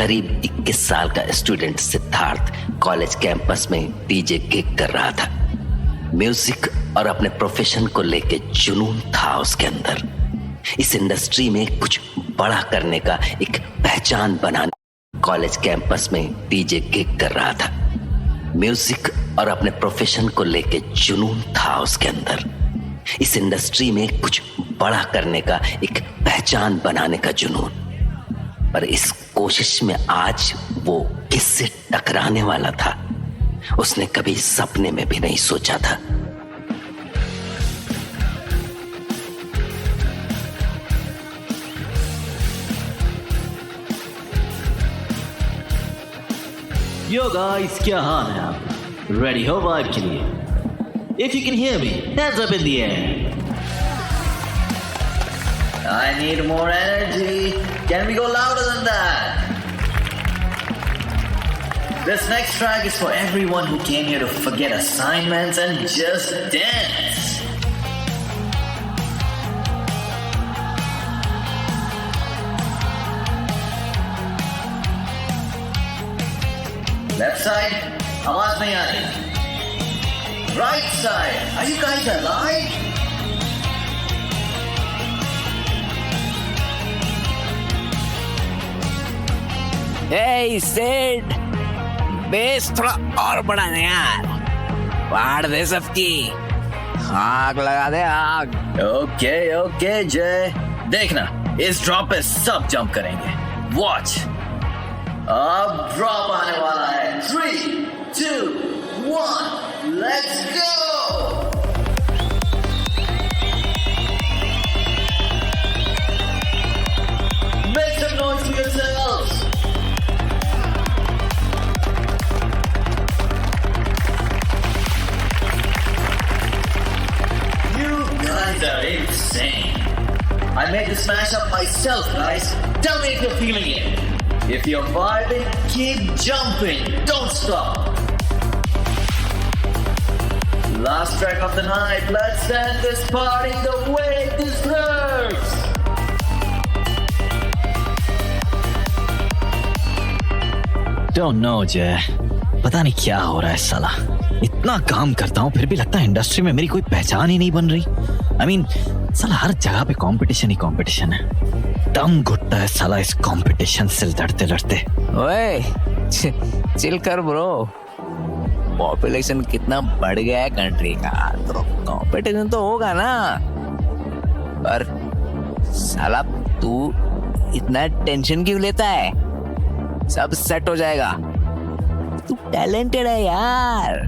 करीब 21 साल का स्टूडेंट सिद्धार्थ कॉलेज कैंपस में डीजे गिग कर रहा था। म्यूजिक और अपने प्रोफेशन को लेके जुनून था उसके अंदर। इस इंडस्ट्री में कुछ बड़ा करने का, एक पहचान बनाने कॉलेज कैंपस में डीजे गिग कर रहा था। म्यूजिक और अपने प्रोफेशन को लेके जुनून था उसके अंदर। इस इंडस्ट्री में कुछ बड़ा करने का, एक पहचान बनाने का जुनून। पर इस कोशिश में आज वो किससे टकराने वाला था, उसने कभी सपने में भी नहीं सोचा था। यो गाइस, क्या हाल है आप? रेडी हो वाइब के लिए? If you can hear me, hands up in the air. I need more energy. Can we go louder than that? This next track is for everyone who came here to forget assignments and just dance. Left side, आवाज नहीं आ रही. Right side, are you guys alive? Hey Sid, base थोड़ा और बढ़ाना यार. फाड़ दे सबकी, आग लगा दे आग. Okay, जय. देखना, इस ड्रॉप पे सब जंप करेंगे. Watch. अब ड्रॉप आने वाला है. 3, 2, 1, let's go! Make some noise for yourselves! You guys are insane. I made this mashup myself, guys. Tell me if you're feeling it. If you're vibing, keep jumping. Don't stop. Last track of the night. Let's end this party the way it deserves. Don't know, जय. पता नहीं क्या हो रहा है साला. इतना काम करता हूँ फिर भी लगता है इंडस्ट्री में मेरी कोई पहचान ही नहीं बन रही. I mean, साला हर जगह पे कंपटीशन ही कंपटीशन है. दम घुटता है साला इस कंपटीशन से लड़ते लड़ते. ओए, चिल कर ब्रो. पॉपुलेशन कितना बढ़ गया है कंट्री का, तो कंपटीशन तो होगा ना. पर साला तू इतना टेंशन क्यों लेता है? सब सेट हो जाएगा. तू टैलेंटेड है यार.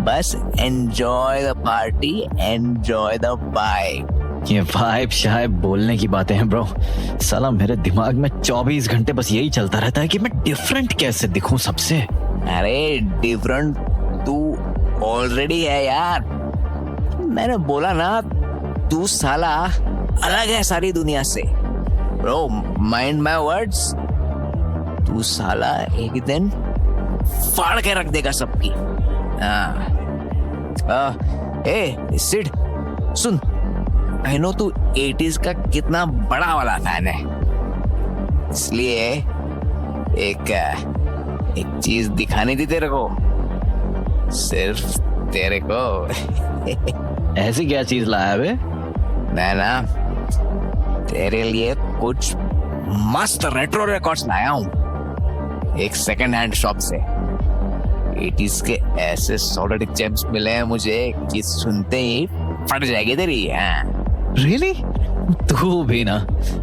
बस enjoy the party, enjoy the vibe. ये वाइब शायद बोलने की बातें हैं ब्रो. साला मेरे दिमाग में 24 घंटे बस यही चलता रहता है कि मैं डिफरेंट कैसे दिखूं सबसे. अरे डिफरेंट तू ऑलरेडी है यार. मैंने बोला ना, तू साला अलग है सारी दुनिया से. Bro, mind my words. तू साला एक दिन फाड़ के रख देगा सबकी. ए सिड, सुन. आई नो तू 80s का कितना बड़ा वाला फैन है, इसलिए एक चीज दिखानी थी तेरे को. सिर्फ तेरे को. ऐसी क्या चीज लाया बे? मैं ना तेरे लिए कुछ मस्त रेट्रो रिकॉर्ड्स लाया हूँ एक सेकंड हैंड शॉप से. 80s के ऐसे सॉलिड जेम्स मिले हैं मुझे कि सुनते ही फट जाएगी तेरी. रियली? तू भी ना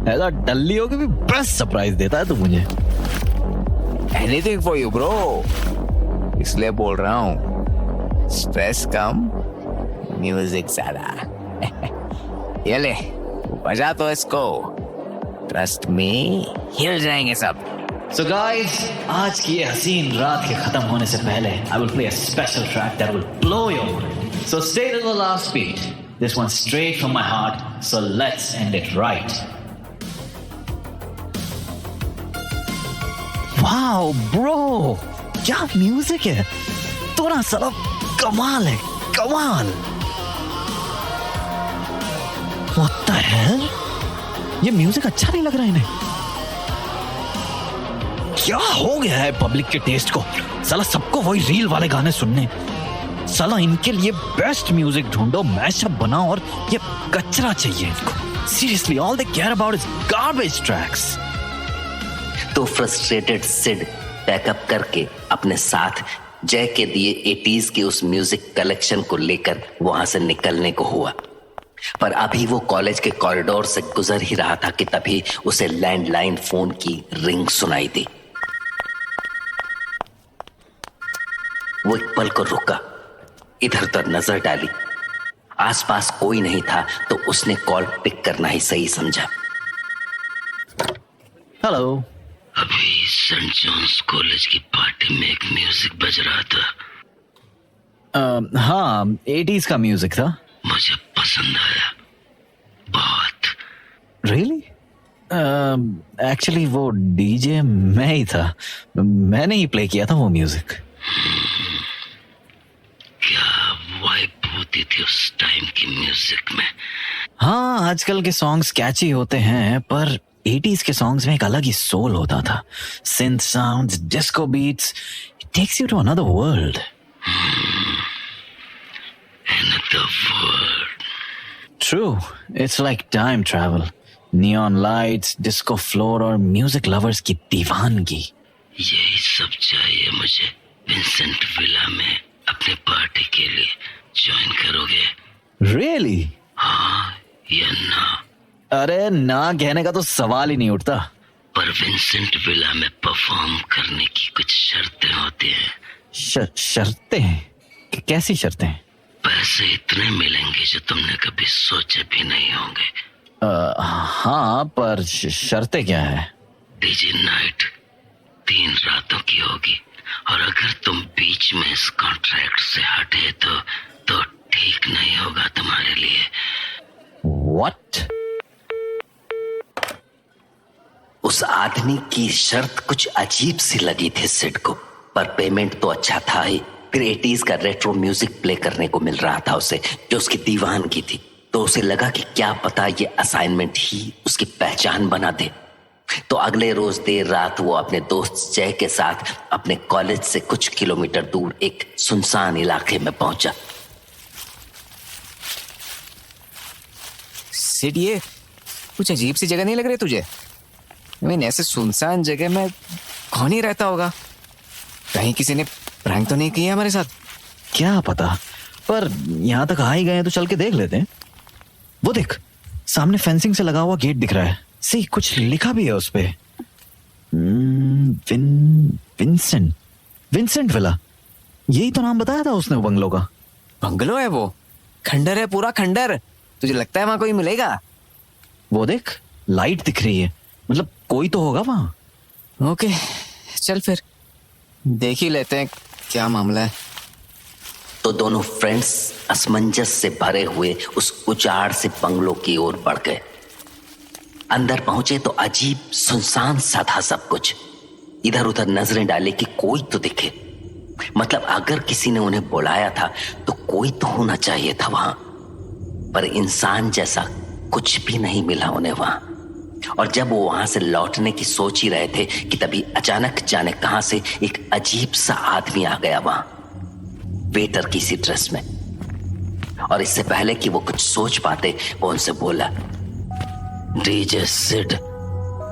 ऐसा डल्ली हो के भी बेस्ट सरप्राइज देता है तू मुझे. Anything for you bro. इसलिए बोल रहा हूँ, स्ट्रेस कम, म्यूजिक ज्यादा. ये ले, बजा तो इसको. ट्रस्ट मी, हिल जाएंगे सब. So guys, आज की ये हसीन रात के खत्म होने से पहले I will play a special track that will blow your mind. So stay to the last beat. This one's straight from my heart, so let's end it right. Wow bro, क्या म्यूजिक है. तो ना साला कमाल है, कमाल. What the hell? ये music अच्छा नहीं लग रहा है इन्हें. क्या हो गया है पब्लिक के टेस्ट को? साला सबको वही रील वाले गाने सुनने। साला इनके लिए बेस्ट म्यूजिक ढूंढो, मैशअप बनाओ, और ये कचरा चाहिए इनको। Seriously, all they care about is garbage tracks. तो फ्रस्ट्रेटेड सिड पैकअप करके अपने साथ जय के दिए 80s के उस म्यूजिक कलेक्शन को लेकर वहां से निकलने को हुआ। पर अभी वो कॉलेज के कॉरिडोर से गुजर ही रहा था कि तभी उसे लैंडलाइन फोन की रिंग सुनाई दी। वो एक पल को रुका, इधर उधर नजर डाली। आसपास कोई नहीं था तो उसने कॉल पिक करना ही सही समझा। हेलो। अभी सेंट जॉन्स कॉलेज की पार्टी में एक म्यूजिक बज रहा था। हाँ, 80s का म्यूजिक था। मुझे पसंद आया बहुत। रियली? एक्चुअली वो डीजे मैं ही था, मैंने ही प्ले किया था वो म्यूजिक। क्या वाइब होती थी उस टाइम की म्यूजिक में। हाँ, आजकल के सॉन्ग्स कैची होते हैं, पर 80s के सॉन्ग्स में एक अलग ही सोल होता था। Synth sounds, disco beats, it takes you to another world. Another world. True, it's like time travel. Neon lights, disco floor और म्यूजिक लवर्स की दीवानगी। यही सब चाहिए मुझे। विंसेंट विला में अपने पार्टी के लिए ज्वाइन करोगे? Really? हाँ या ना? अरे ना कहने का तो सवाल ही नहीं उठता। पर विंसेंट विला में परफॉर्म करने की कुछ शर्तें होती हैं। शर्तें? कैसी शर्तें? पैसे इतने मिलेंगे जो तुमने कभी सोचे भी नहीं होंगे। हाँ, पर शर्तें क्या है? डीजे नाइट 3 रातों की होगी, और अगर तुम बीच में इस कॉन्ट्रैक्ट से हटे तो ठीक नहीं होगा तुम्हारे लिए। What? उस आदमी की शर्त कुछ अजीब सी लगी थी सिड को, पर पेमेंट तो अच्छा था ही। फिर 80s का रेट्रो म्यूजिक प्ले करने को मिल रहा था उसे, जो उसकी दीवानगी थी। तो उसे लगा कि क्या पता ये असाइनमेंट ही उसकी पहचान बना दे। तो अगले रोज देर रात वो अपने दोस्त जय के साथ अपने कॉलेज से कुछ किलोमीटर दूर एक सुनसान इलाके में पहुंचा। सिड, ये कुछ अजीब सी जगह नहीं लग रही तुझे? ऐसे सुनसान जगह में कौन ही रहता होगा? कहीं किसी ने प्रैंक तो नहीं किया हमारे साथ? क्या पता, पर यहाँ तक आ ही गए तो चल के देख लेते हैं। वो देख, सामने फेंसिंग से लगा हुआ गेट दिख रहा है। सी, कुछ लिखा भी है उस पे। विंसेंट विला, यही तो नाम बताया था उसने बंगलो का। बंगलो है वो? खंडर है, पूरा खंडर। तुझे लगता है वहां कोई मिलेगा? वो देख, लाइट दिख रही है, मतलब कोई तो होगा वहां। ओके, चल फिर देख ही लेते हैं क्या मामला है। तो दोनों फ्रेंड्स असमंजस से भरे हुए उस उजाड़ से बंगलो की ओर बढ़ गए। अंदर पहुंचे तो अजीब सुनसान सा था सब कुछ। इधर उधर नजरें डाले कि कोई तो दिखे, मतलब अगर किसी ने उन्हें बुलाया था तो कोई तो होना चाहिए था वहां। पर इंसान जैसा कुछ भी नहीं मिला उन्हें वहां। और जब वो वहां से लौटने की सोच ही रहे थे कि तभी अचानक जाने कहां से एक अजीब सा आदमी आ गया वहां, वेटर की सी ड्रेस में। और इससे पहले कि वो कुछ सोच पाते, वो उनसे बोला, डीजे सिड।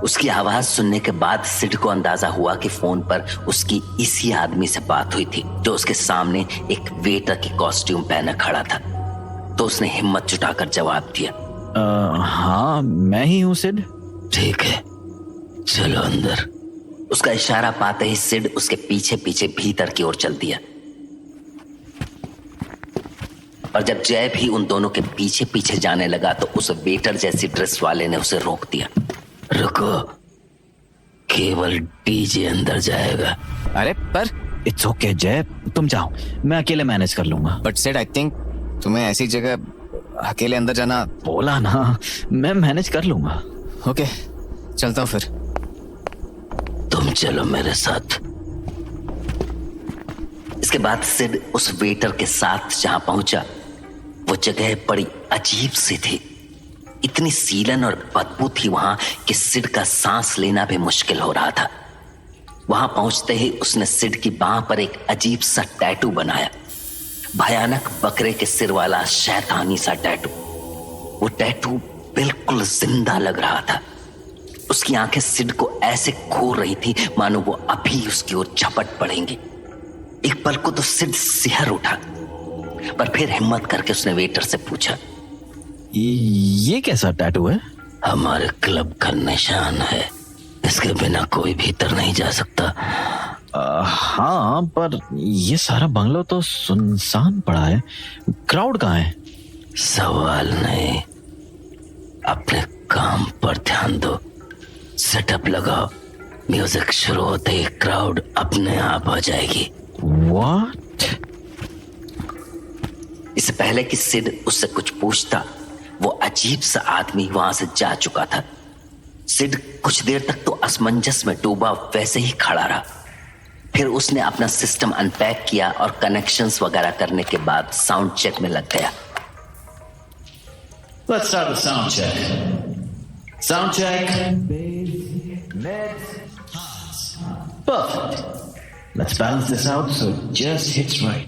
उसकी आवाज सुनने के बाद सिड को अंदाजा हुआ कि फोन पर उसकी इसी आदमी से बात हुई थी, जो उसके सामने एक वेटर की कॉस्ट्यूम पहने खड़ा था। तो उसने हिम्मत जुटाकर जवाब दिया, हाँ मैं ही हूँ सिड। ठीक है, चलो अंदर। उसका इशारा पाते ही सिड उसके पीछे पीछे भीतर की ओर चल दिया। और जब जय भी उन दोनों के पीछे पीछे जाने लगा तो उस वेटर जैसी ड्रेस वाले ने उसे रोक दिया। रुको, केवल डीजे अंदर जाएगा। अरे पर इट्स ओके जय, तुम जाओ, मैं अकेले मैनेज कर लूंगा। बट सिड, आई थिंक तुम्हें ऐसी जगह अकेले अंदर जाना। बोला ना, मैं मैनेज कर लूंगा। ओके, चलता हूँ फिर। तुम चलो मेरे साथ। इसके बाद सिड उस वेटर के साथ जहां पहुंचा, वो जगह बड़ी अजीब सी थी। इतनी सीलन और बदबू थी वहां कि सिड का सांस लेना भी मुश्किल हो रहा था। वहां पहुंचते ही उसने सिड की बांह पर एक अजीब सा टैटू बनाया, भयानक बकरे के सिर वाला शैतानी सा टैटू। वो टैटू बिल्कुल जिंदा लग रहा था। उसकी आंखें सिड को ऐसे घूर रही थी मानो वो अभी उसकी ओर झपट पड़ेंगी। एक पल को तो सिड सिहर उठा, पर फिर हिम्मत करके उसने वेटर से पूछा, ये कैसा टैटू है? हमारे क्लब का निशान है, इसके बिना कोई भीतर नहीं जा सकता। हाँ, पर ये सारा बंगलो तो सुनसान पड़ा है, क्राउड कहाँ है? सवाल नहीं, अपने काम पर ध्यान दो। सेटअप लगाओ, म्यूजिक शुरू होते ही क्राउड अपने आप आ जाएगी। What? इससे पहले कि सिड उससे कुछ पूछता, वो अजीब सा आदमी वहां से जा चुका था। सिड कुछ देर तक तो असमंजस में डूबा वैसे ही खड़ा रहा। फिर उसने अपना सिस्टम अनपैक किया और कनेक्शंस वगैरह करने के बाद साउंड चेक में लग गया। Let's start the sound check. Sound check. Perfect. Let's balance this out so it just hits right.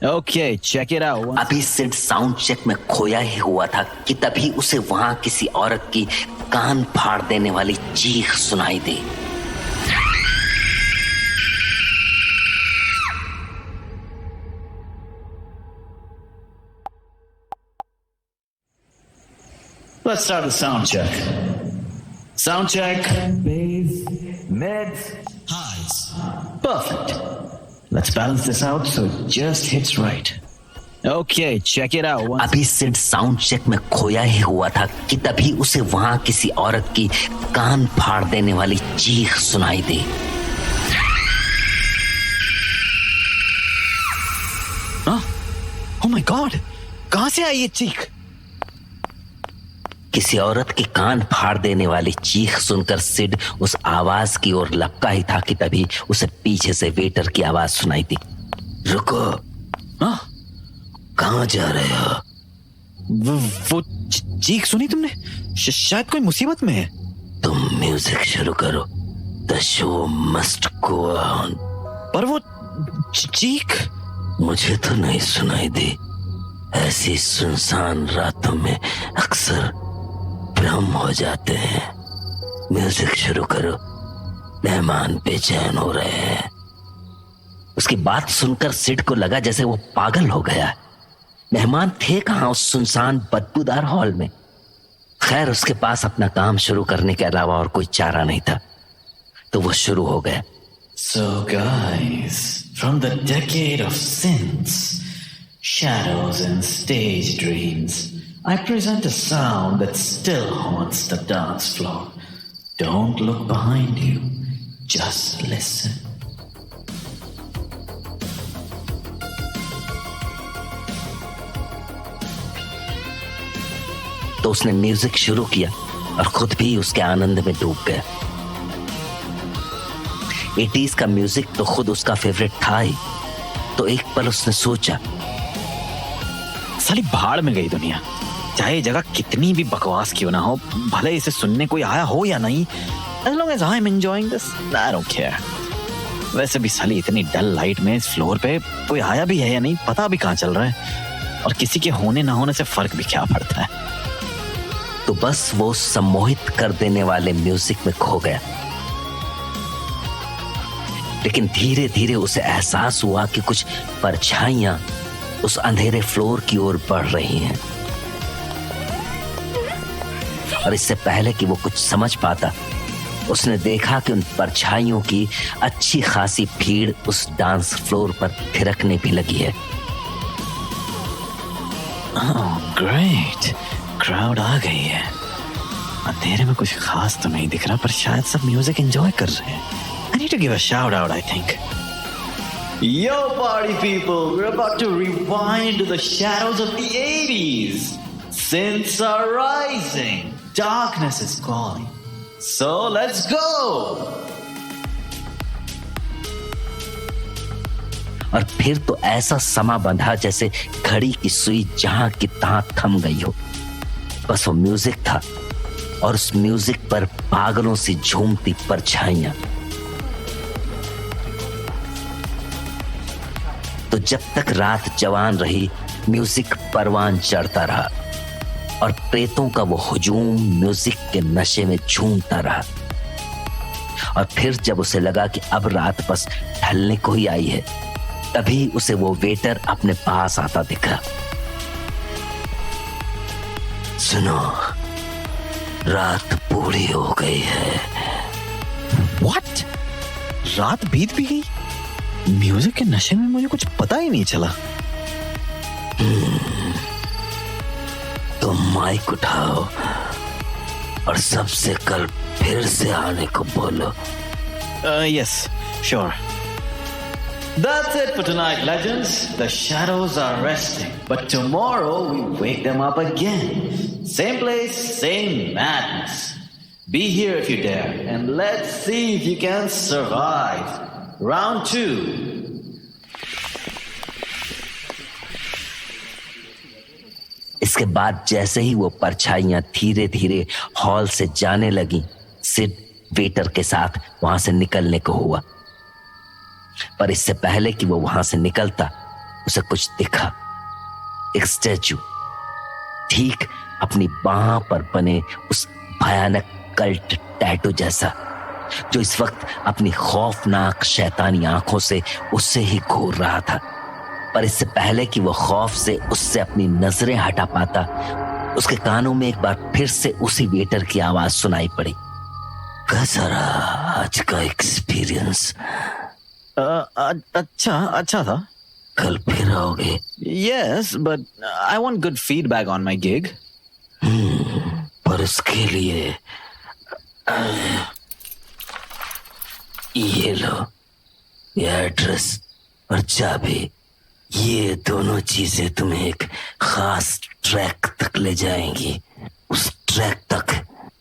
Okay, check it out. अभी सिड साउंड चेक में खोया ही हुआ था कि तभी उसे वहां किसी औरत की कान फाड़ देने वाली चीख सुनाई दी। Let's start the sound check. Sound check. Mids. Highs. Perfect. Let's balance this out so it just hits right. Okay, check it out. अभी सिड साउंड चेक में खोया ही हुआ था कि तभी उसे वहां किसी औरत की कान फाड़ देने वाली चीख सुनाई दी। Oh my God! कहां से आई ये चीख? किसी औरत की कान फाड़ देने वाली चीख सुनकर सिड उस आवाज की ओर लपका ही था कि तभी उसे पीछे से वेटर की आवाज सुनाई दी। रुको, कहां जा रहे हो? वो चीख सुनी तुमने? शायद कोई मुसीबत में है। तुम म्यूजिक शुरू करो, the show must go on. पर वो चीख मुझे तो नहीं सुनाई दी। ऐसी सुनसान रातों में अक्सर भ्रम हो जाते हैं। म्यूजिक शुरू करो, मेहमान बेचैन हो रहे हैं। उसकी बात सुनकर सिड को लगा जैसे वो पागल हो गया। मेहमान थे कहां उस सुनसान बदबूदार हॉल में। खैर, उसके पास अपना काम शुरू करने के अलावा और कोई चारा नहीं था, तो वो शुरू हो गया। So guys, from the decade of synths, shadows and stage dreams, I present a sound that still haunts the dance floor. Don't look behind you, just listen. तो उसने म्यूजिक शुरू किया और खुद भी उसके आनंद में डूब गया। 80s का म्यूजिक तो खुद उसका फेवरेट था ही। तो एक पल उसने सोचा, साली भाड़ में गई दुनिया। चाहे ये जगह कितनी भी बकवास क्यों ना हो, भले इसे सुनने कोई आया हो या नहीं, as long as I'm enjoying this, I don't care. वैसे भी साली इतनी डल लाइट में इस फ्लोर पे कोई आया भी है या नहीं पता भी कहाँ चल रहा है, और किसी के होने ना होने से फर्क भी क्या पड़ता है। तो बस वो सम्मोहित कर देने वाले म्यूजिक में खो गया। लेकिन धीरे धीरे उसे एहसास हुआ कि कुछ परछाइयां उस अंधेरे फ्लोर की ओर बढ़ रही हैं, और इससे पहले कि वो कुछ समझ पाता, उसने देखा कि उन परछाइयों की अच्छी खासी भीड़ उस डांस फ्लोर पर थिरकने भी लगी है। Oh, great. क्राउड आ गई है। अंधेरे में कुछ खास तो नहीं दिख रहा, पर शायद सब म्यूजिक एंजॉय कर रहे हैं। I need to give a shout out, I think. Yo, party people, we're about to rewind to the shadows of the 80s. Synths are rising. Darkness is calling. So let's go. और फिर तो ऐसा समा बंधा जैसे घड़ी की सुई जहां की तहां थम गई हो। बस वो म्यूजिक था और उस म्यूजिक पर पागलों से झूमती परछाइयां। तो जब तक रात जवान रही म्यूजिक परवान चढ़ता रहा और प्रेतों का वो हुजूम म्यूजिक के नशे में झूमता रहा। और फिर जब उसे लगा कि अब रात बस ढलने को ही आई है, तभी उसे वो वेटर अपने पास आता दिखा। सुनो, रात पूरी हो गई है। What? रात बीत भी गई? म्यूजिक के नशे में मुझे कुछ पता ही नहीं चला। तो माइक उठाओ और सबसे कल फिर से आने को बोलो। Yes, sure. That's it for tonight, legends. The shadows are resting, but tomorrow we wake them up again. Same place, same madness. Be here if you dare, and let's see if you can survive. Round 2. इसके बाद जैसे ही वो परछाइयां धीरे धीरे hall से जाने लगी, Sid waiter के साथ वहां से निकलने को हुआ। पर इससे पहले कि वो वहां से निकलता, उसे कुछ दिखा। एक स्टैचू ठीक अपनी बाह पर बने उस भयानक कल्ट टैटू जैसा, जो इस वक्त अपनी खौफनाक शैतानी आंखों से उससे ही घूर रहा था। पर इससे पहले कि वो खौफ से उससे अपनी नजरें हटा पाता, उसके कानों में एक बार फिर से उसी वेटर की आवाज सुनाई पड़ी। कैसा रहा आज का एक्सपीरियंस? अच्छा था। कल फिर आओगे? Yes, but I want good feedback on my gig. पर उसके लिए ये लो, ये एड्रेस और चाबी। ये दोनों चीजें तुम्हें एक खास ट्रैक तक ले जाएंगी, उस ट्रैक तक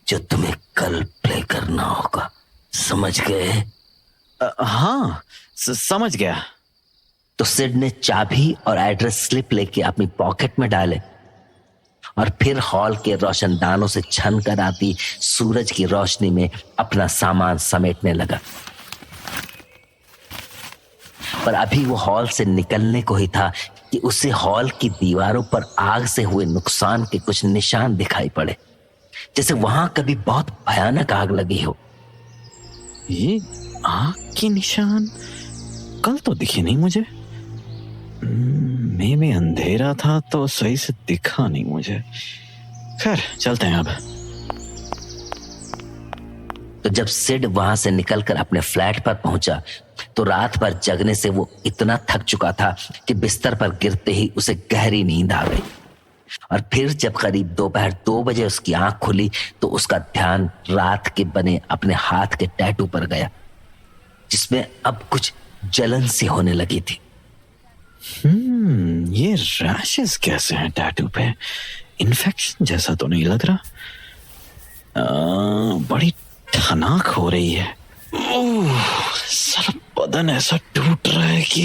जो तुम्हें कल प्ले करना होगा। समझ गए? हाँ, समझ गया। तो सिड ने चाबी और एड्रेस स्लिप लेके अपनी पॉकेट में डाले और फिर हॉल के रोशनदानों से छन कर आती सूरज की रोशनी में अपना सामान समेटने लगा। पर अभी वो हॉल से निकलने को ही था कि उसे हॉल की दीवारों पर आग से हुए नुकसान के कुछ निशान दिखाई पड़े, जैसे वहां कभी बहुत भयानक आग लगी हो। ये आग के निशान कल तो दिखे नहीं मुझे। मैं में अंधेरा था तो सही से दिखा नहीं मुझे। खैर, चलते हैं अब। तो जब सिड वहां से निकलकर अपने फ्लैट पर पहुंचा, तो रात भर जगने से वो इतना थक चुका था कि बिस्तर पर गिरते ही उसे गहरी नींद आ गई। और फिर जब करीब दोपहर 2 बजे उसकी आंख खुली, तो उसका ध्यान रात के बने अपने हाथ के टैटू पर गया, जिसमें अब कुछ जलन सी होने लगी थी। ये रैशेस कैसे हैं टैटू पे? इन्फेक्शन जैसा तो नहीं लग रहा। बड़ी ठनाक हो रही है। सारा बदन ऐसा टूट रहा है कि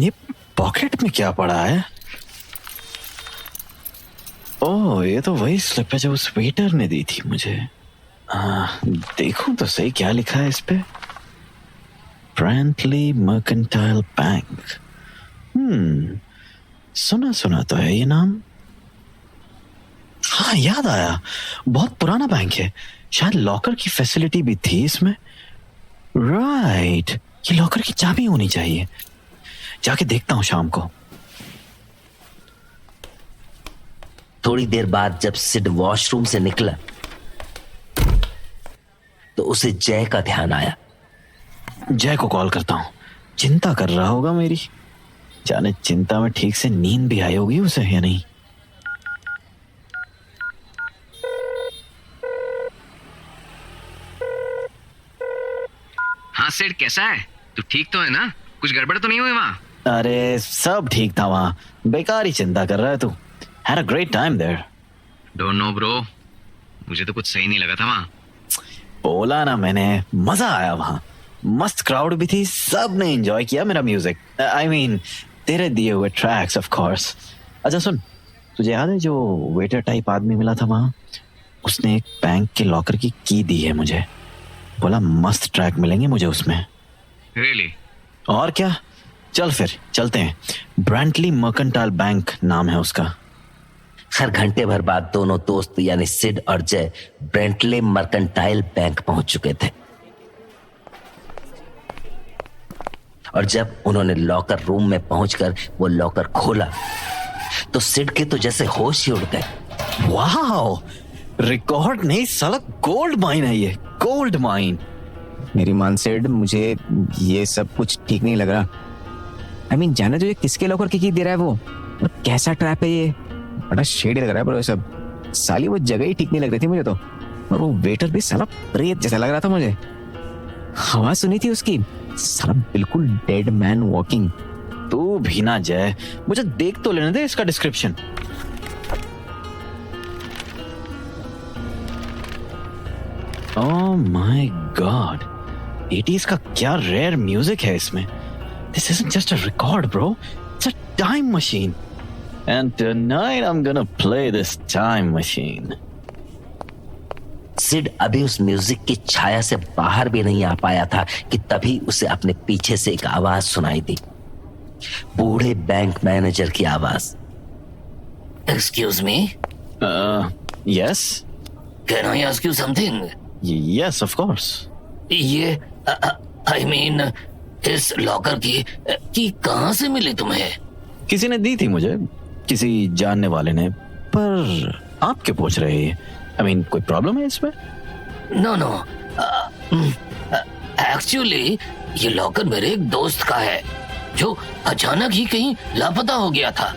ये पॉकेट में क्या पड़ा है? ओह, ये तो वही स्लिप है जो उस वेटर ने दी थी मुझे। देखूं तो सही क्या लिखा है इस पे। Frankly mercantile bank. सुना सुना तो है ये नाम। हाँ, याद आया, बहुत पुराना बैंक है। शायद लॉकर की फैसिलिटी भी थी इसमें। राइट, ये लॉकर की चाबी होनी चाहिए। जाके देखता हूं शाम को। थोड़ी देर बाद जब सिड वॉशरूम से निकला, तो उसे जय का ध्यान आया। जय को कॉल करता हूं। चिंता कर रहा होगा मेरी। जाने चिंता में ठीक से नींद भी आई होगी उसे या नहीं। हाँ सिड, कैसा है? तू ठीक तो है ना? कुछ गड़बड़ तो नहीं हुई वहाँ? अरे सब ठीक था वहां। बेकार ही चिंता कर रहा है तू। Had a great time there. Don't know bro, मुझे तो कुछ सही नहीं लगा था वहाँ। बोला ना मैंने, मजा आया वहां। मस्त क्राउड भी थी, सब ने एंजॉय किया मेरा म्यूजिक। I mean, तेरे दिए हुए ट्रैक्स ऑफ कोर्स। अच्छा सुन, तुझे याद है जो वेटर टाइप आदमी मिला था वहां? उसने एक बैंक के लॉकर की दी है मुझे। बोला मस्त ट्रैक मिलेंगे मुझे उसमें। रियली? और क्या, चल फिर चलते हैं। ब्रेंटली मर्केंटाइल बैंक नाम है उसका। खैर घंटे भर बाद दोनों दोस्त यानी सिड और जय ब्रेंटले मर्केंटाइल बैंक पहुंच चुके थे। और जब उन्होंने लॉकर रूम में पहुंचकर वो लॉकर खोला तो सिड के तो जैसे होश ही उड़ गए। वाह, रिकॉर्ड नहीं साला, गोल्ड माइन है ये, गोल्ड माइन। मेरी मान सेड, मुझे ये सब कुछ ठीक नहीं लग रहा। I mean, जाने तो ये किसके लॉकर की दे रहा है वो, और कैसा ट्रैप है ये, बड़ा शेडी लग रहा है ब्रो ये सब। साली वो जगह ही ठीक नहीं लग रही थी मुझे तो, और वो वेटर भी साला प्रेत जैसा लग रहा था मुझे। आवाज सुनी थी उसकी, साला बिल्कुल डेड मैन वॉकिंग। तू भी ना जय, मुझे देख तो लेने दे इसका description. Oh my God, 80s का क्या रेयर म्यूजिक है इसमें। This isn't just a record, bro. It's a time machine. And tonight I'm gonna play this time machine. Sid अभी उस म्यूजिक की छाया से बाहर भी नहीं आ पाया था कि तभी उसे अपने पीछे से एक आवाज सुनाई दी, बूढ़े बैंक मैनेजर की आवाज। Excuse me? Yes? Can I ask you something? Yes, of course. ये आई मीन इस लॉकर की कहां से मिली तुम्हें? किसी ने दी थी मुझे, किसी जानने वाले ने। पर आप क्यों पूछ रहे हैं? I mean, कोई प्रॉब्लम है इसमें? नो नो, एक्चुअली ये लॉकर मेरे एक दोस्त का है जो अचानक ही कहीं लापता हो गया था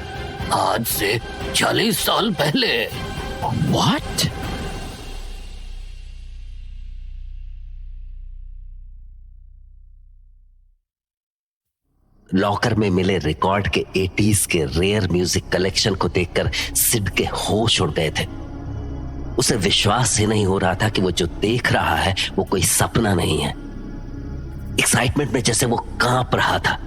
आज से 40 साल पहले। What? लॉकर में मिले रिकॉर्ड के 80s के रेयर म्यूजिक कलेक्शन को देखकर सिड के होश उड़ गए थे। उसे विश्वास ही नहीं हो रहा था कि वो जो देख रहा है वो कोई सपना नहीं है। एक्साइटमेंट में जैसे वो कांप रहा था।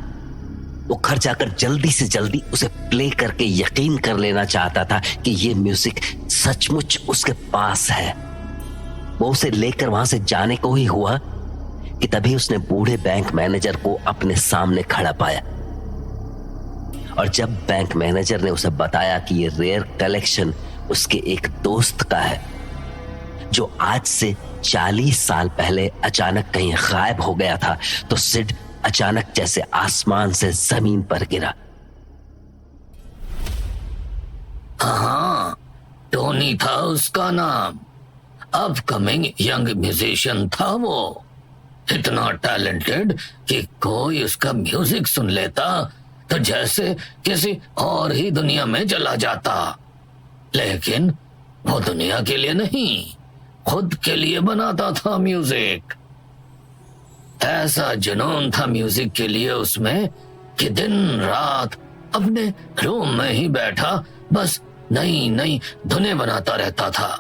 वो घर जाकर जल्दी से जल्दी उसे प्ले करके यकीन कर लेना चाहता था कि ये म्यूजिक सचमुच उसके पास है। वो उसे लेकर वहां से जाने को ही हुआ कि तभी उसने बूढ़े बैंक मैनेजर को अपने सामने खड़ा पाया। और जब बैंक मैनेजर ने उसे बताया कि ये रेयर कलेक्शन उसके एक दोस्त का है जो आज से 40 साल पहले अचानक कहीं गायब हो गया था, तो सिड अचानक जैसे आसमान से जमीन पर गिरा। हाँ, टोनी था उसका नाम। अपकमिंग यंग म्यूजिशियन था वो, इतना टैलेंटेड कि कोई उसका म्यूजिक सुन लेता तो जैसे किसी और ही दुनिया में चला जाता। लेकिन वो दुनिया के लिए नहीं, खुद के लिए बनाता था म्यूजिक। ऐसा जुनून था म्यूजिक के लिए उसमें कि दिन रात अपने रूम में ही बैठा बस नई नई धुनें बनाता रहता था।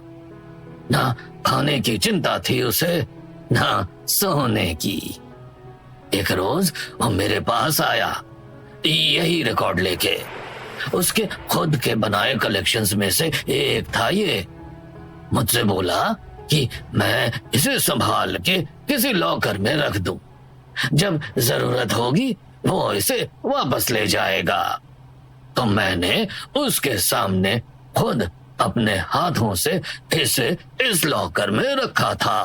ना खाने की चिंता थी उसे, ना सोने की। एक रोज वो मेरे पास आया यही रिकॉर्ड लेके। उसके खुद के बनाए कलेक्शंस में से एक था ये। मुझसे बोला कि मैं इसे संभाल के किसी लॉकर में रख दूं, जब जरूरत होगी वो इसे वापस ले जाएगा। तो मैंने उसके सामने खुद अपने हाथों से इसे इस लॉकर में रखा था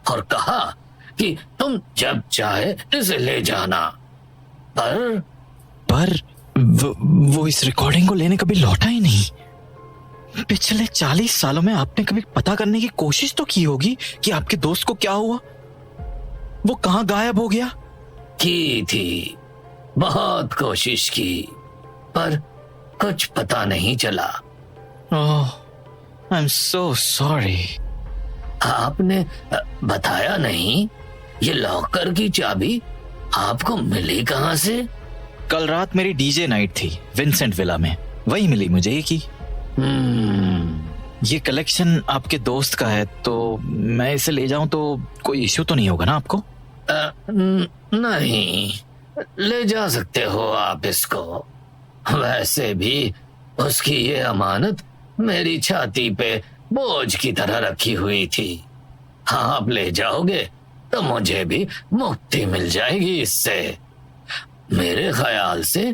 और कहा कि तुम जब चाहे इसे ले जाना। पर वो इस रिकॉर्डिंग को लेने कभी लौटा ही नहीं। पिछले 40 सालों में आपने कभी पता करने की कोशिश तो की होगी कि आपके दोस्त को क्या हुआ, वो कहां गायब हो गया? की थी, बहुत कोशिश की, पर कुछ पता नहीं चला। ओह, आई एम सो सॉरी। आपने बताया नहीं, ये लॉकर की चाबी आपको मिली कहां से? कल रात मेरी डीजे नाइट थी विंसेंट विला में, वही मिली मुझे ये की। ये कलेक्शन आपके दोस्त का है, तो मैं इसे ले जाऊं तो कोई इश्यू तो नहीं होगा ना आपको? नहीं, ले जा सकते हो आप इसको। वैसे भी उसकी ये अमानत मेरी छाती पे बोझ की तरह रखी हुई थी। हाँ, आप ले जाओगे तो मुझे भी मुक्ति मिल जाएगी इससे। मेरे ख्याल से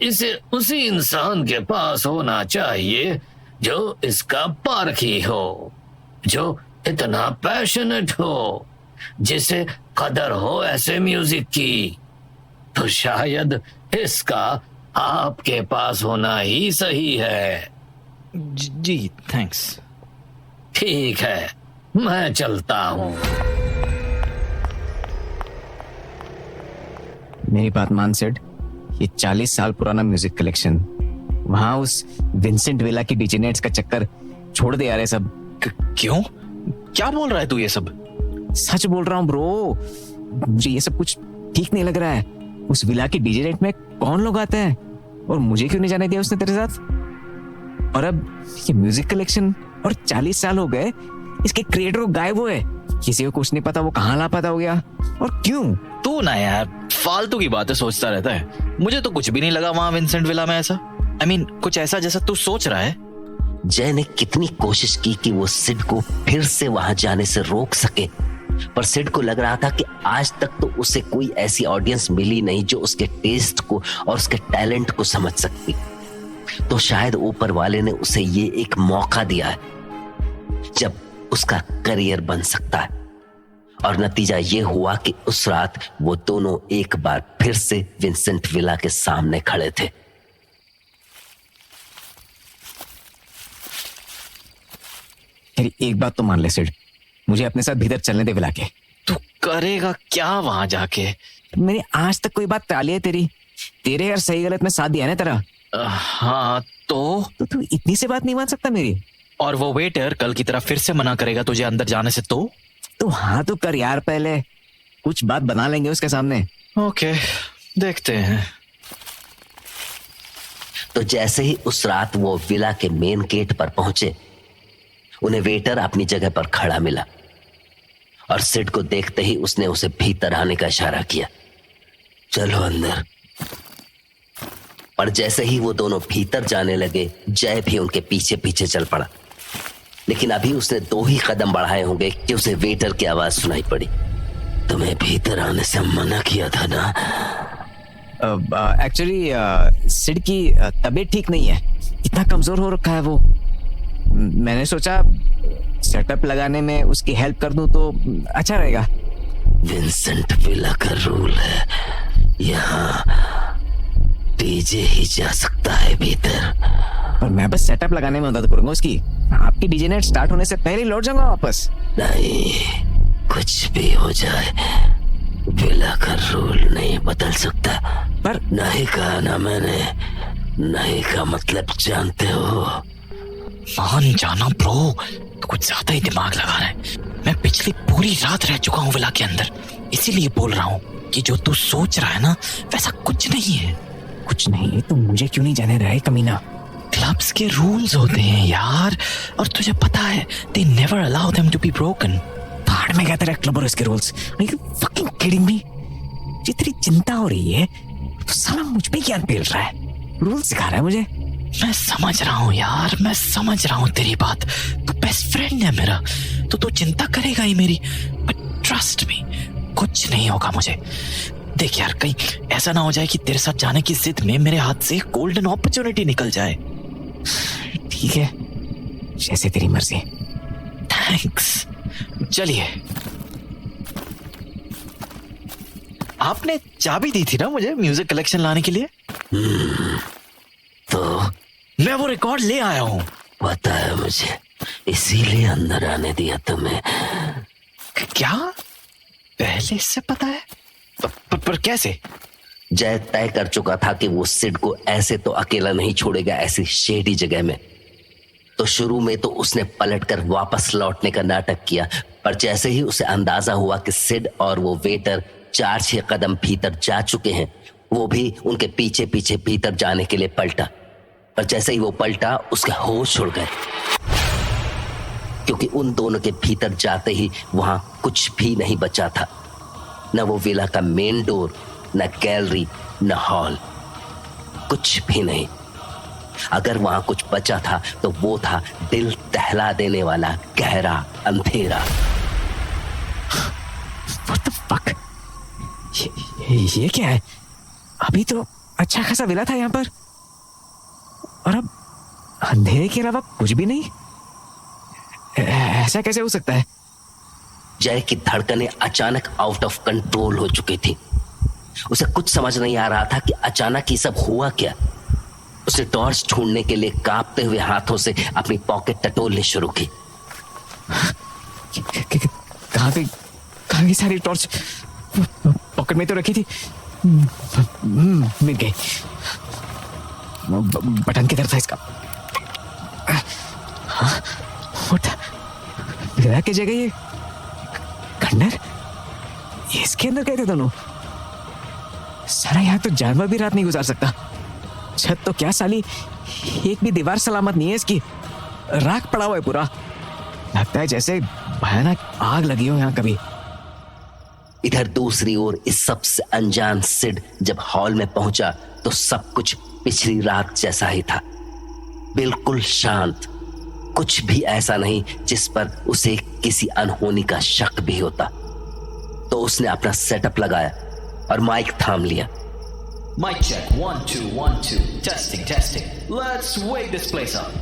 इसे उसी इंसान के पास होना चाहिए जो इसका पारखी हो, जो इतना पैशनेट हो, जिसे कदर हो ऐसे म्यूजिक की। तो शायद इसका आपके पास होना ही सही है। जी थैंक्स। ठीक है, मैं चलता हूँ। मेरी बात मान सेड, ये 40 साल पुराना म्यूजिक कलेक्शन, वहां उस विंसेंट विला की डिजेनेट्स का चक्कर छोड़ दे यार। ये सब क्यों? क्या बोल रहा है तू ये सब? सच बोल रहा हूँ ब्रो, मुझे ये सब कुछ ठीक नहीं लग रहा है। उस विला की डिजेनेट में कौन लोग आते हैं, और मुझे क्यों नहीं जाने दिया उसने तेरे साथ? और अब ये म्यूजिक कलेक्शन, और 40 साल हो गए इसके क्रिएटर गायब हुए, किसी को कुछ नहीं पता वो कहाँ लापता हो गया, और क्यों? तू ना यार फालतू की बातें सोचता रहता है। मुझे तो कुछ भी नहीं लगा वहां विंसेंट विला में ऐसा। I mean, कुछ ऐसा जैसा तू सोच रहा है। जय ने कितनी कोशिश की कि वो सिड को फिर से वहां जाने से रोक सके, पर सिड को लग रहा था कि आज तक तो उसे कोई ऐसी ऑडियंस मिली नहीं जो उसके टेस्ट को और उसके टैलेंट को समझ सकती। तो शायद ऊपर वाले ने उसे ये एक मौका दिया है जब उसका करियर बन सकता है। और नतीजा ये हुआ कि उस रात वो दोनों एक बार फिर से विंसेंट विला के सामने खड़े थे। तेरी एक बात तो मान ले सिड, मुझे अपने साथ भीतर चलने दे विला के। तू करेगा क्या वहां जाके? मैंने आज तक कोई बात टाली है तेरी? तेरे यार सही गलत में साथ दिया ना तेरा। हाँ तो तू इतनी से बात नहीं मान सकता मेरी? और वो वेटर कल की तरह फिर से मना करेगा तुझे अंदर जाने से तो हाँ तो कर यार, पहले कुछ बात बना लेंगे उसके सामने। ओके देखते हैं। तो जैसे ही उस रात वो विला के मेन गेट पर पहुंचे, उन्हें वेटर अपनी जगह पर खड़ा मिला, और सिड को देखते ही उसने उसे भीतर आने का इशारा किया। चलो अंदर। और जैसे ही वो दोनों भीतर जाने लगे, जय भी उनके पीछे पीछे चल पड़ा। लेकिन अभी उसने 2 ही कदम बढ़ाए होंगे कि उसे वेटर की आवाज सुनाई पड़ी। तुम्हें भीतर आने से मना किया था ना? एक्चुअली सिड की तबीयत ठीक नहीं है, इतना कमजोर हो रखा है वो। मैंने सोचा सेटअप लगाने में उसकी हेल्प कर दूं तो अच्छा रहेगा। विंसेंट विला का रूल है, यहाँ डीजे ही जा सकता है भीतर। पर मैं बस सेटअप लगाने में मदद करूंगा उसकी। आपकी डीजे नाइट स्टार्ट होने से पहले लौट जाऊंगा वापस। नहीं, कुछ भी हो जाए विला का रूल नहीं बदल सकता। पर नहीं कहा ना मैंने, नहीं का मतलब जानते हो। मान जाना ब्रो, तो कुछ ज्यादा ही दिमाग लगा रहा है। मैं पिछली पूरी रात रह चुका हूँ विला के अंदर, इसीलिए बोल रहा हूँ कि जो तू सोच रहा है ना वैसा कुछ नहीं है। कुछ नहीं है तो मुझे क्यों नहीं जाने रहा है कमीना? क्लब्स के रूल्स होते हैं यार, और तुझे पता है they never allow them to be broken। भाड़ में गया तेरा क्लब और इसके rules. Are you fucking kidding me? जितनी चिंता हो रही है तो साला मुझ पे ज्ञान पेल रहा है, रूल सिखा रहा है मुझे। मैं समझ रहा हूँ यार, मैं समझ रहा हूँ तेरी बात। तू बेस्ट फ्रेंड है मेरा, तो तू चिंता करेगा ही मेरी, बट ट्रस्ट मी कुछ नहीं होगा मुझे। देख यार, कहीं ऐसा ना हो जाए कि तेरे साथ जाने की जिद में मेरे हाथ से गोल्डन अपॉर्चुनिटी निकल जाए। ठीक है, जैसे तेरी मर्जी। थैंक्स। चलिए, आपने चाबी दी थी ना मुझे म्यूजिक कलेक्शन लाने के लिए? तो मैं वो रिकॉर्ड ले आया हूँ। पता है मुझे, इसीलिए अंदर आने दिया तुम्हें। क्या? पहले से पता है? पर कैसे? जय तय कर चुका था कि वो सिड को ऐसे तो अकेला नहीं छोड़ेगा ऐसी शेडी जगह में। तो शुरू में तो उसने पलटकर वापस लौटने का नाटक किया, पर जैसे ही उसे अंदाजा हुआ कि सिड और वो वेटर 4-6 कदम भीतर जा चुके हैं, वो भी उनके पीछे पीछे भीतर जाने के लिए पलटा। पर जैसे ही वो पलटा, उसके होश उड़ गए, क्योंकि उन दोनों के भीतर जाते ही वहां कुछ भी नहीं बचा था। न वो विला का मेन डोर, न गैलरी, न हॉल, कुछ भी नहीं। अगर वहां कुछ बचा था तो वो था दिल दहला देने वाला गहरा अंधेरा। What the fuck? ये क्या है? अभी तो अच्छा खासा विला था यहाँ पर, और अब अंधेरे के अलावा कुछ भी नहीं। ऐसा कैसे हो सकता है? जय की धड़कनें अचानक आउट ऑफ कंट्रोल हो चुकी थी। उसे कुछ समझ नहीं आ रहा था कि अचानक ये सब हुआ क्या। उसने टॉर्च ढूंढने के लिए कांपते हुए हाथों से अपनी पॉकेट टटोलनी शुरू की। कहाँ की सारी टॉर्च? पॉकेट में तो रखी थी। मिल गई। बटन किधर था इसका? हाँ, विला की जगह ये खंडर, इसके अंदर गए थे दोनों। सारा यहाँ तो जानवर भी रात नहीं गुजार सकता। छत तो क्या साली, एक भी दीवार सलामत नहीं है इसकी। राख पड़ा हुआ है पूरा। लगता है जैसे भयानक आग लगी हो यहाँ कभी। इधर दूसरी ओर इस सबसे अनजान सिड जब हॉल में पहुंचा तो सब कुछ पिछली रात जैसा ही था, बिल्कुल शांत। कुछ भी ऐसा नहीं जिस पर उसे किसी अनहोनी का शक भी होता। तो उसने अपना सेटअप लगाया और माइक थाम लिया। Mic check, 1 2 1 2, testing. Let's wake this place up.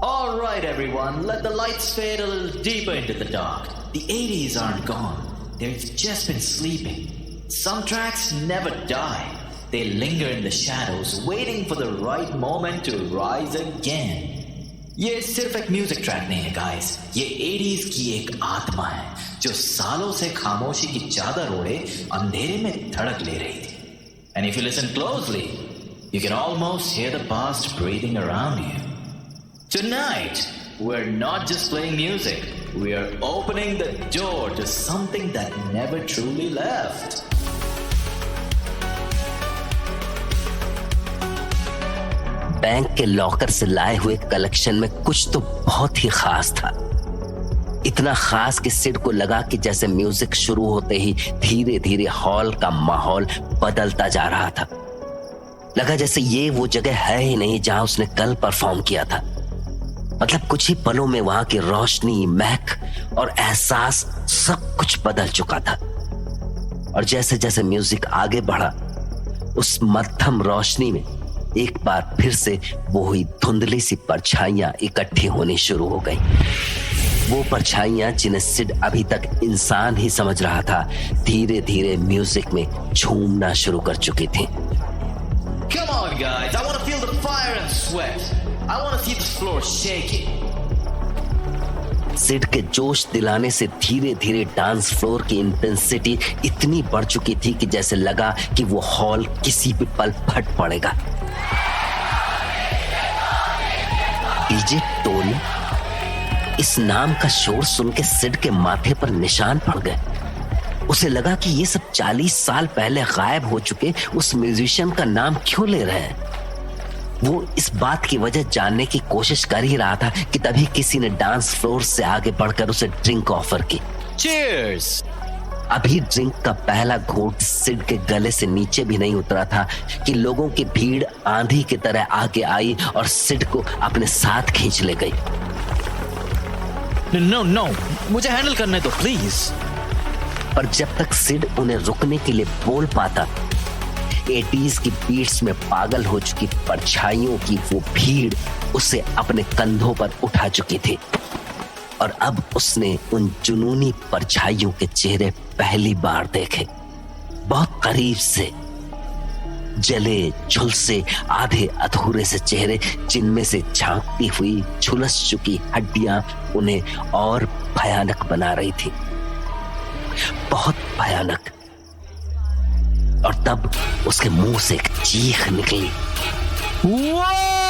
All right, everyone, let the lights fade a little deeper into the dark. The 80s aren't gone. They've just been sleeping. Some tracks never die. They linger in the shadows, waiting for the right moment to rise again. ये सिर्फ एक music track नहीं है guys, ये 80s की एक आत्मा है जो सालों से खामोशी की चादर ओढ़े अंधेरे में धड़क ले रही थी। And if you listen closely, you can almost hear the past breathing around you. Tonight, we're not just playing music, we are opening the door to something that never truly left. Bank के locker से लाए हुए collection में कुछ तो बहुत ही खास था। इतना खास कि सिड को लगा कि जैसे म्यूजिक शुरू होते ही धीरे धीरे हॉल का माहौल बदलता जा रहा था। लगा जैसे ये वो जगह है ही नहीं जहां उसने कल परफॉर्म किया था। मतलब कुछ ही पलों में वहां की रोशनी, महक और एहसास सब कुछ बदल चुका था। और जैसे जैसे म्यूजिक आगे बढ़ा, उस मध्यम रोशनी में एक बार फिर से वो हुई धुंधली सी परछाइयां इकट्ठी होनी शुरू हो गई। वो परछाइयां जिन्हें सिड अभी तक इंसान ही समझ रहा था, धीरे धीरे म्यूजिक में झूमना शुरू कर चुकी थी। Come on, guys, I want to feel the fire and sweat. I want to see the floor shaking. Sid के जोश दिलाने से धीरे धीरे डांस फ्लोर की इंटेंसिटी इतनी बढ़ चुकी थी कि जैसे लगा कि वो हॉल किसी भी पल फट पड़ेगा। डीजे टोनी, इस नाम का शोर सुन के सिड के माथे पर निशान पड़ गए। उसे लगा कि ये सब 40 साल पहले गायब हो चुके उस म्यूजिशियन का नाम क्यों ले रहे हैं। वो इस बात की वजह जानने की कोशिश कर ही रहा था कि तभी किसी ने डांस फ्लोर से आगे बढ़कर उसे ड्रिंक ऑफर की। Cheers! अभी ड्रिंक का पहला घूंट सिड के गले से नीचे भी नहीं उतरा था कि लोगों की भीड़ आंधी की तरह आगे आई और सिड को अपने साथ खींच ले गई। No, मुझे हैंडल करने दो प्लीज। पर जब तक सिड उन्हें रुकने के लिए बोल पाता, 80s की बीट्स में पागल हो चुकी परछाइयों की वो भीड़ उसे अपने कंधों पर उठा चुकी थी। और अब उसने उन जुनूनी परछाइयों के चेहरे पहली बार देखे, बहुत करीब से। जले झुलसे आधे अधूरे से चेहरे जिनमें से झांकती हुई झुलस चुकी हड्डियां उन्हें और भयानक बना रही थी, बहुत भयानक। और तब उसके मुंह से एक चीख निकली। Whoa!